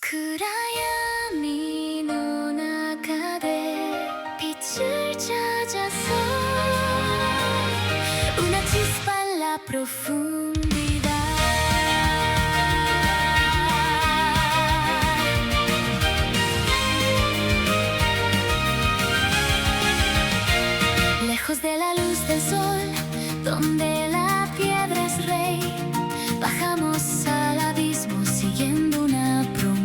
暗闇の中で빛을 찾아서 una chispa en la profundidad. Lejos de la luz del sol, donde la piedra es rey, bajamos al abismo siguiendo una promesa.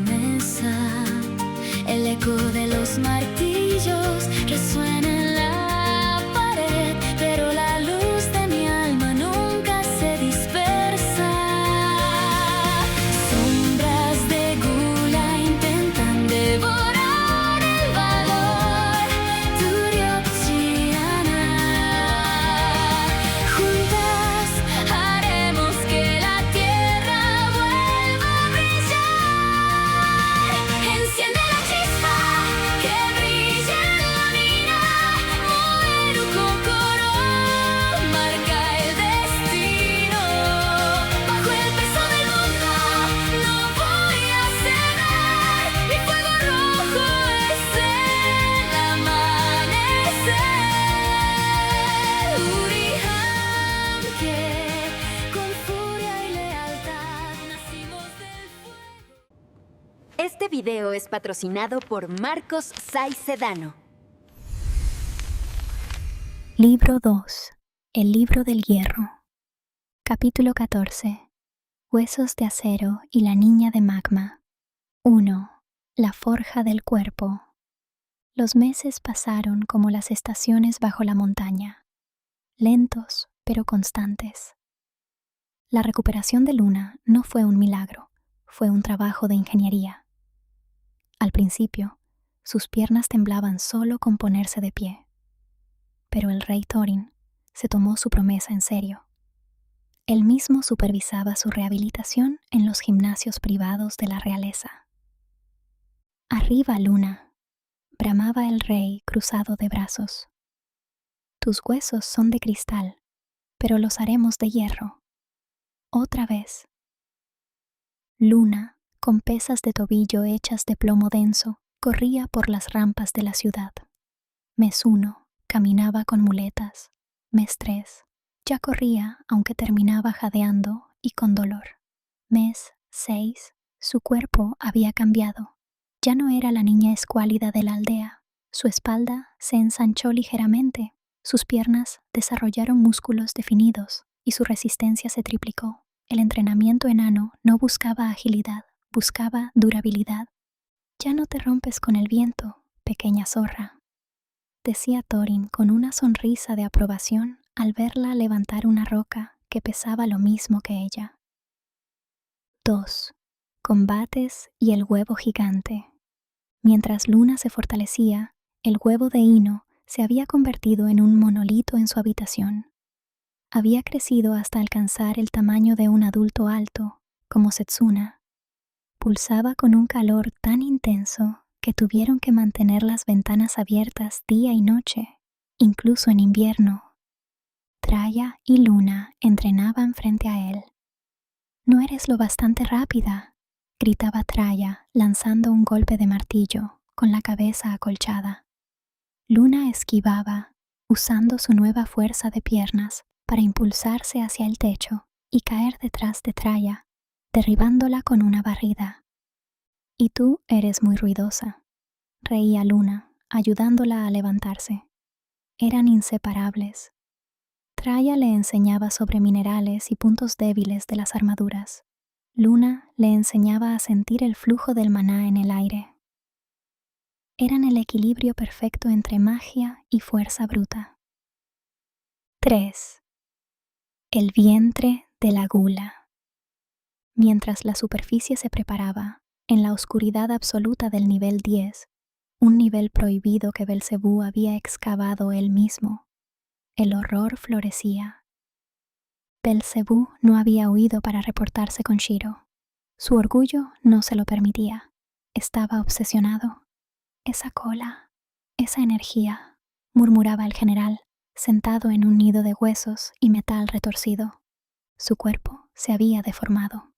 El eco de los martillos resuena en la pared, pero la luz de mi alma nunca se dispersa. Sombras de gula intentan devorar el valor. Duryodhana. Juntas haremos que la tierra vuelva a brillar. Enciende la chispa que brilla en la mina. Moeru Kokoro marca el destino. Bajo el peso del mundo no voy a ceder. Mi fuego rojo es el amanecer. Urihamke, con furia y lealtad nacimos del fuego. Este video es patrocinado por Marcos Saiz Sedano. Libro 2. El libro del hierro. Capítulo 14. Huesos de acero y la niña de magma. 1. La forja del cuerpo. Los meses pasaron como las estaciones bajo la montaña, lentos pero constantes. La recuperación de Luna no fue un milagro, fue un trabajo de ingeniería. Al principio, sus piernas temblaban solo con ponerse de pie. Pero el rey Thorin se tomó su promesa en serio. Él mismo supervisaba su rehabilitación en los gimnasios privados de la realeza. «Arriba, Luna», bramaba el rey cruzado de brazos. «Tus huesos son de cristal, pero los haremos de hierro. Otra vez». Luna, con pesas de tobillo hechas de plomo denso, corría por las rampas de la ciudad. Mes 1 caminaba con muletas. Mes 3 ya corría, aunque terminaba jadeando y con dolor. Mes 6 su cuerpo había cambiado. Ya no era la niña escuálida de la aldea. Su espalda se ensanchó ligeramente, sus piernas desarrollaron músculos definidos y su resistencia se triplicó. El entrenamiento enano no buscaba agilidad, buscaba durabilidad. «Ya no te rompes con el viento, pequeña zorra», decía Thorin con una sonrisa de aprobación al verla levantar una roca que pesaba lo mismo que ella. 2. Combates y el huevo gigante. Mientras Luna se fortalecía, el huevo de Ino se había convertido en un monolito en su habitación. Había crecido hasta alcanzar el tamaño de un adulto alto, como Setsuna. Pulsaba con un calor tan intenso que tuvieron que mantener las ventanas abiertas día y noche, incluso en invierno. Traya y Luna entrenaban frente a él. «No eres lo bastante rápida», gritaba Traya, lanzando un golpe de martillo, con la cabeza acolchada. Luna esquivaba, usando su nueva fuerza de piernas para impulsarse hacia el techo y caer detrás de Traya, derribándola con una barrida. «Y tú eres muy ruidosa», reía Luna, ayudándola a levantarse. Eran inseparables. Traya le enseñaba sobre minerales y puntos débiles de las armaduras. Luna le enseñaba a sentir el flujo del maná en el aire. Eran el equilibrio perfecto entre magia y fuerza bruta. 3. El vientre de la gula. Mientras la superficie se preparaba, en la oscuridad absoluta del nivel 10, un nivel prohibido que Belcebú había excavado él mismo, el horror florecía. Belcebú no había huido para reportarse con Shiro. Su orgullo no se lo permitía. Estaba obsesionado. «Esa cola, esa energía», murmuraba el general, sentado en un nido de huesos y metal retorcido. Su cuerpo se había deformado.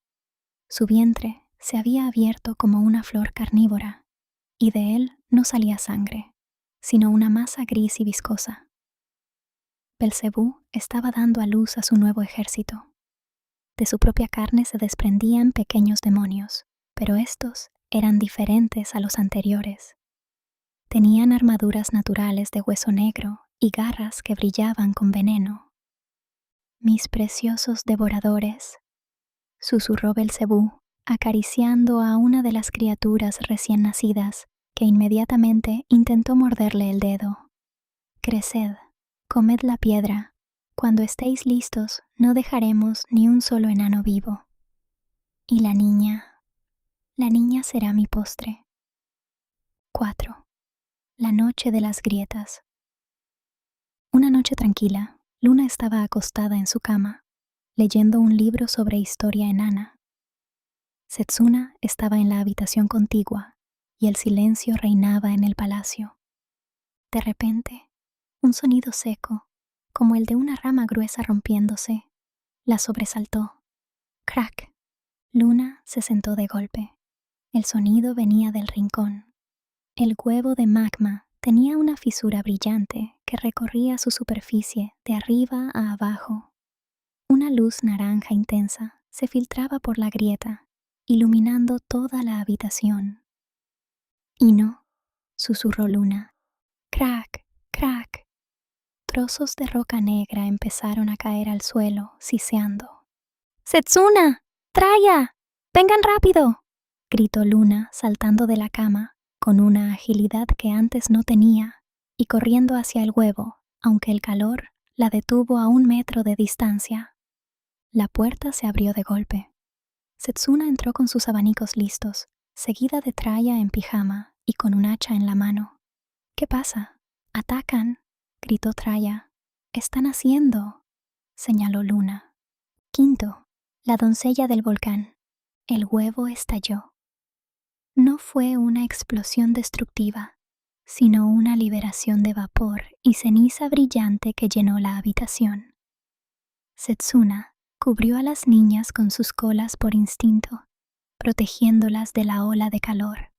Su vientre se había abierto como una flor carnívora, y de él no salía sangre, sino una masa gris y viscosa. Belcebú estaba dando a luz a su nuevo ejército. De su propia carne se desprendían pequeños demonios, pero estos eran diferentes a los anteriores. Tenían armaduras naturales de hueso negro y garras que brillaban con veneno. «Mis preciosos devoradores», susurró Belcebú, acariciando a una de las criaturas recién nacidas, que inmediatamente intentó morderle el dedo. «Creced, comed la piedra. Cuando estéis listos, no dejaremos ni un solo enano vivo. Y la niña será mi postre». 4. La noche de las grietas. Una noche tranquila, Luna estaba acostada en su cama, leyendo un libro sobre historia enana. Setsuna estaba en la habitación contigua y el silencio reinaba en el palacio. De repente, un sonido seco, como el de una rama gruesa rompiéndose, la sobresaltó. ¡Crack! Luna se sentó de golpe. El sonido venía del rincón. El huevo de magma tenía una fisura brillante que recorría su superficie de arriba a abajo. Una luz naranja intensa se filtraba por la grieta, iluminando toda la habitación. «Ino», susurró Luna. «Crack, crack». Trozos de roca negra empezaron a caer al suelo, siseando. «¡Setsuna! ¡Traya! ¡Vengan rápido!», gritó Luna, saltando de la cama, con una agilidad que antes no tenía, y corriendo hacia el huevo, aunque el calor la detuvo a 1 metro de distancia. La puerta se abrió de golpe. Setsuna entró con sus abanicos listos, seguida de Traya en pijama y con un hacha en la mano. «¿Qué pasa? ¡Atacan!», gritó Traya. «¡Están haciendo!», señaló Luna. 5. La doncella del volcán. El huevo estalló. No fue una explosión destructiva, sino una liberación de vapor y ceniza brillante que llenó la habitación. Setsuna cubrió a las niñas con sus colas por instinto, protegiéndolas de la ola de calor.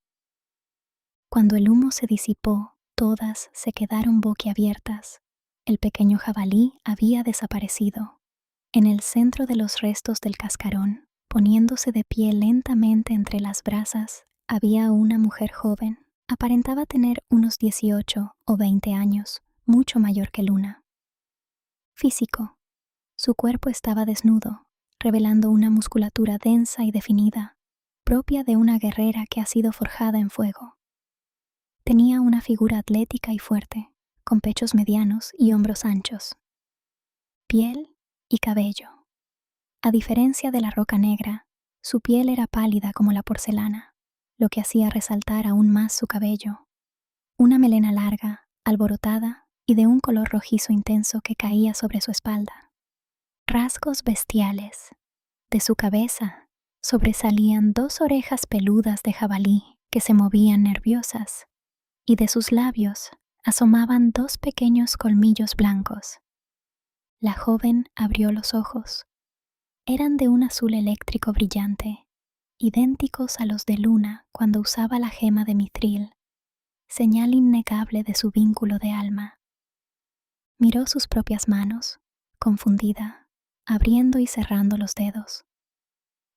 Cuando el humo se disipó, todas se quedaron boquiabiertas. El pequeño jabalí había desaparecido. En el centro de los restos del cascarón, poniéndose de pie lentamente entre las brasas, había una mujer joven. Aparentaba tener unos 18 o 20 años, mucho mayor que Luna. Físico. Su cuerpo estaba desnudo, revelando una musculatura densa y definida, propia de una guerrera que ha sido forjada en fuego. Tenía una figura atlética y fuerte, con pechos medianos y hombros anchos. Piel y cabello. A diferencia de la roca negra, su piel era pálida como la porcelana, lo que hacía resaltar aún más su cabello. Una melena larga, alborotada y de un color rojizo intenso que caía sobre su espalda. Rasgos bestiales. De su cabeza sobresalían 2 orejas peludas de jabalí que se movían nerviosas, y de sus labios asomaban 2 pequeños colmillos blancos. La joven abrió los ojos. Eran de un azul eléctrico brillante, idénticos a los de Luna cuando usaba la gema de Mithril, señal innegable de su vínculo de alma. Miró sus propias manos, confundida, abriendo y cerrando los dedos.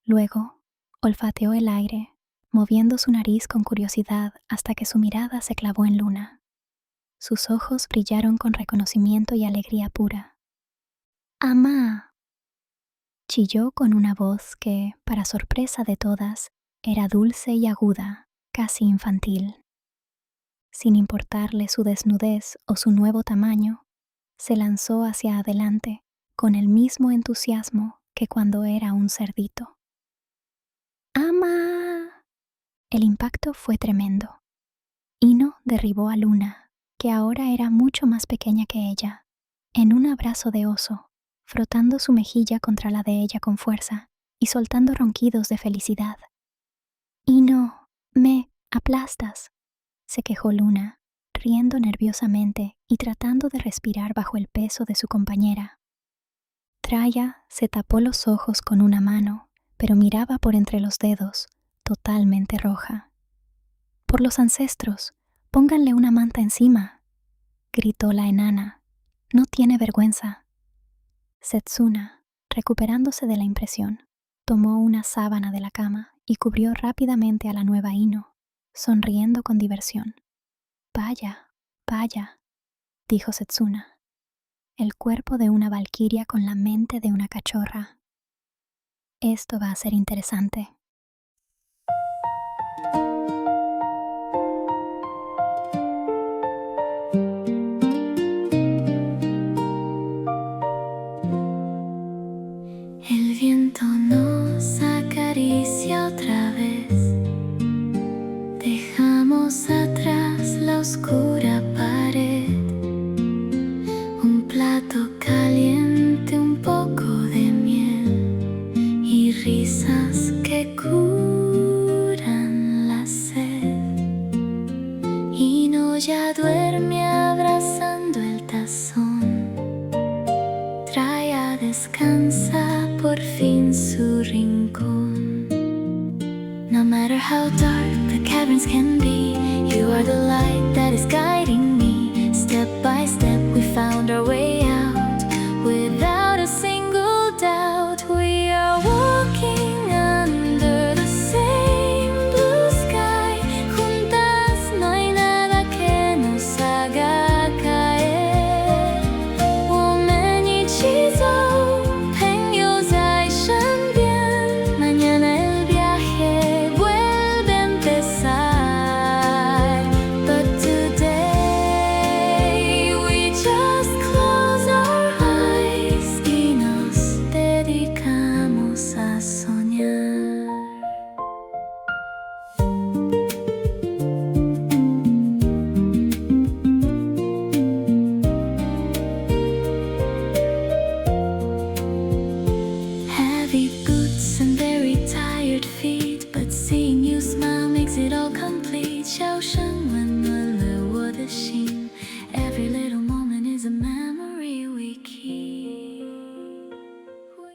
Luego, olfateó el aire, moviendo su nariz con curiosidad hasta que su mirada se clavó en Luna. Sus ojos brillaron con reconocimiento y alegría pura. «¡Amá!», chilló con una voz que, para sorpresa de todas, era dulce y aguda, casi infantil. Sin importarle su desnudez o su nuevo tamaño, se lanzó hacia adelante con el mismo entusiasmo que cuando era un cerdito. «¡Ama!». El impacto fue tremendo. Ino derribó a Luna, que ahora era mucho más pequeña que ella, en un abrazo de oso, frotando su mejilla contra la de ella con fuerza y soltando ronquidos de felicidad. «Ino, me aplastas», se quejó Luna, riendo nerviosamente y tratando de respirar bajo el peso de su compañera. Traya se tapó los ojos con una mano, pero miraba por entre los dedos, totalmente roja. «Por los ancestros, pónganle una manta encima», gritó la enana. «No tiene vergüenza». Setsuna, recuperándose de la impresión, tomó una sábana de la cama y cubrió rápidamente a la nueva Ino, sonriendo con diversión. «Vaya, vaya», dijo Setsuna. «El cuerpo de una valquiria con la mente de una cachorra. Esto va a ser interesante». El viento nos acaricia otra vez. Dejamos atrás la oscura pared. Un plato caliente, un poco de miel y risas que curan la sed. Y no ya duerme abrazando el tazón. Traia descansa por fin su rincón. No matter how dark the caverns can be, you are the light that is guiding me. Step by step we found our way